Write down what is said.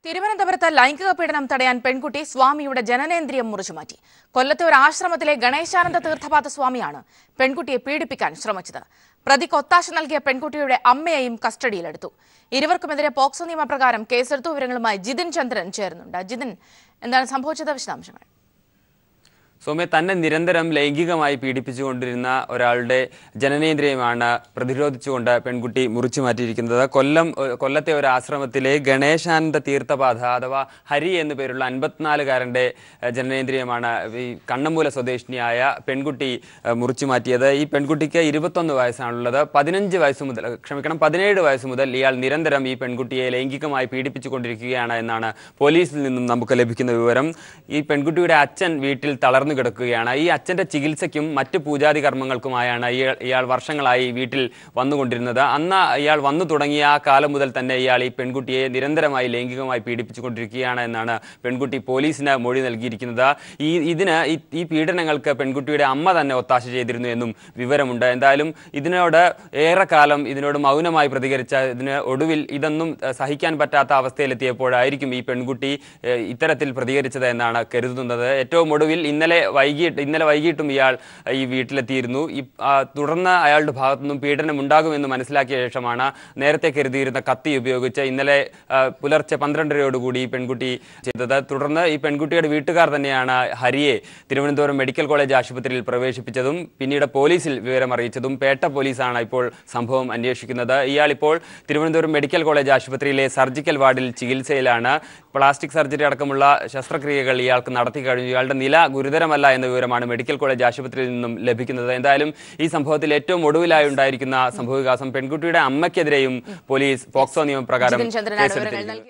തിരുവനന്തപുരത്ത് ലൈംഗിക പീഡനം തടയാൻ പെൺകുട്ടി സ്വാമിയുടെ ജനനേന്ദ്രിയം മുറിച്ചുമാറ്റി. കൊല്ലത്തെ ഒരു ആശ്രമത്തിലെ ഗണേശാനന്ദ തീർത്ഥപാദ സ്വാമിയാണ് പെൺകുട്ടിയെ പീഡിപ്പിക്കാൻ ശ്രമിച്ചത്. പ്രതിക്ക് ഒത്താശ നൽകിയ പെൺകുട്ടിയുടെ അമ്മയെയും കസ്റ്റഡിയിലെടുത്തു. ഇരുവർക്കുമെതിരെ പോക്സോ നിയമപ്രകാരം കേസെടുത്തു. വിവരങ്ങളുമായി ജിതിൻ ചന്ദ്രൻ ചേരുന്നുണ്ട്. ജിതിൻ, എന്താണ് സംഭവിച്ചത്? വിശദാംശങ്ങൾ. സൗമ്യ, തന്നെ നിരന്തരം ലൈംഗികമായി പീഡിപ്പിച്ചുകൊണ്ടിരുന്ന ഒരാളുടെ ജനനേന്ദ്രിയമാണ് പ്രതിരോധിച്ചുകൊണ്ട് പെൺകുട്ടി മുറിച്ചു മാറ്റിയിരിക്കുന്നത്. കൊല്ലത്തെ ഒരു ആശ്രമത്തിലെ ഗണേശാനന്ദ തീർത്ഥപാദ അഥവാ ഹരി എന്നു പേരുള്ള 54-കാരൻ്റെ ജനനേന്ദ്രിയമാണ് ഈ കണ്ണമൂല സ്വദേശിനിയായ പെൺകുട്ടി മുറിച്ചു മാറ്റിയത്. ഈ പെൺകുട്ടിക്ക് 21 വയസ്സാണുള്ളത്. 17 വയസ്സ് മുതൽ ഇയാൾ നിരന്തരം ഈ പെൺകുട്ടിയെ ലൈംഗികമായി പീഡിപ്പിച്ചുകൊണ്ടിരിക്കുകയാണ് എന്നാണ് പോലീസിൽ നിന്നും നമുക്ക് ലഭിക്കുന്ന വിവരം. ഈ പെൺകുട്ടിയുടെ അച്ഛൻ വീട്ടിൽ തളർന്നു കിടക്കുകയാണ്. ഈ അച്ഛൻ്റെ ചികിത്സയ്ക്കും മറ്റ് പൂജാതി കർമ്മങ്ങൾക്കുമായാണ് ഇയാൾ വർഷങ്ങളായി വീട്ടിൽ വന്നുകൊണ്ടിരുന്നത്. അന്ന് ഇയാൾ വന്നു തുടങ്ങിയ ആ കാലം മുതൽ തന്നെ ഇയാൾ ഈ പെൺകുട്ടിയെ നിരന്തരമായി ലൈംഗികമായി പീഡിപ്പിച്ചുകൊണ്ടിരിക്കുകയാണ് എന്നാണ് പെൺകുട്ടി പോലീസിന് മൊഴി നൽകിയിരിക്കുന്നത്. ഈ പീഡനങ്ങൾക്ക് പെൺകുട്ടിയുടെ അമ്മ തന്നെ ഒത്താശ ചെയ്തിരുന്നു എന്നും വിവരമുണ്ട്. എന്തായാലും ഏറെക്കാലം ഇതിനോട് മൗനമായി പ്രതികരിച്ച ഒടുവിൽ ഇതൊന്നും സഹിക്കാൻ പറ്റാത്ത അവസ്ഥയിലെത്തിയപ്പോഴായിരിക്കും ഈ പെൺകുട്ടി ഇത്തരത്തിൽ പ്രതികരിച്ചത് എന്നാണ് കരുതുന്നത്. ഏറ്റവും ഒടുവിൽ ഇന്നലെ വൈകിട്ടും ഇയാൾ ഈ വീട്ടിലെത്തിയിരുന്നു. തുടർന്ന് അയാളുടെ ഭാഗത്തുനിന്നും പീഡനം ഉണ്ടാകുമെന്ന് മനസ്സിലാക്കിയ ശേഷമാണ് നേരത്തെ കരുതിയിരുന്ന കത്തി ഉപയോഗിച്ച് ഇന്നലെ പുലർച്ചെ 12:30യോടുകൂടി ഈ പെൺകുട്ടി ചെയ്തത്. തുടർന്ന് ഈ പെൺകുട്ടിയുടെ വീട്ടുകാർ തന്നെയാണ് ഹരിയെ തിരുവനന്തപുരം മെഡിക്കൽ കോളേജ് ആശുപത്രിയിൽ പ്രവേശിപ്പിച്ചതും പിന്നീട് പോലീസിൽ വിവരമറിയിച്ചതും. പേട്ട പോലീസാണ് ഇപ്പോൾ സംഭവം അന്വേഷിക്കുന്നത്. ഇയാൾ ഇപ്പോൾ തിരുവനന്തപുരം മെഡിക്കൽ കോളേജ് ആശുപത്രിയിലെ സർജിക്കൽ വാർഡിൽ ചികിത്സയിലാണ്. പ്ലാസ്റ്റിക് സർജറി അടക്കമുള്ള ശസ്ത്രക്രിയകൾ ഇയാൾക്ക് നടത്തി കഴിഞ്ഞു. ഇയാളുടെ നില ഗുരുതരമല്ല എന്ന വിവരമാണ് മെഡിക്കൽ കോളേജ് ആശുപത്രിയിൽ നിന്നും ലഭിക്കുന്നത്. എന്തായാലും ഈ സംഭവത്തിൽ ഏറ്റവും ഒടുവിലായി ഉണ്ടായിരിക്കുന്ന സംഭവവികാസം പെൺകുട്ടിയുടെ അമ്മയ്ക്കെതിരെയും പോലീസ് പോക്സോ നിയമപ്രകാരം കേസെടുത്തിരിക്കുന്നു.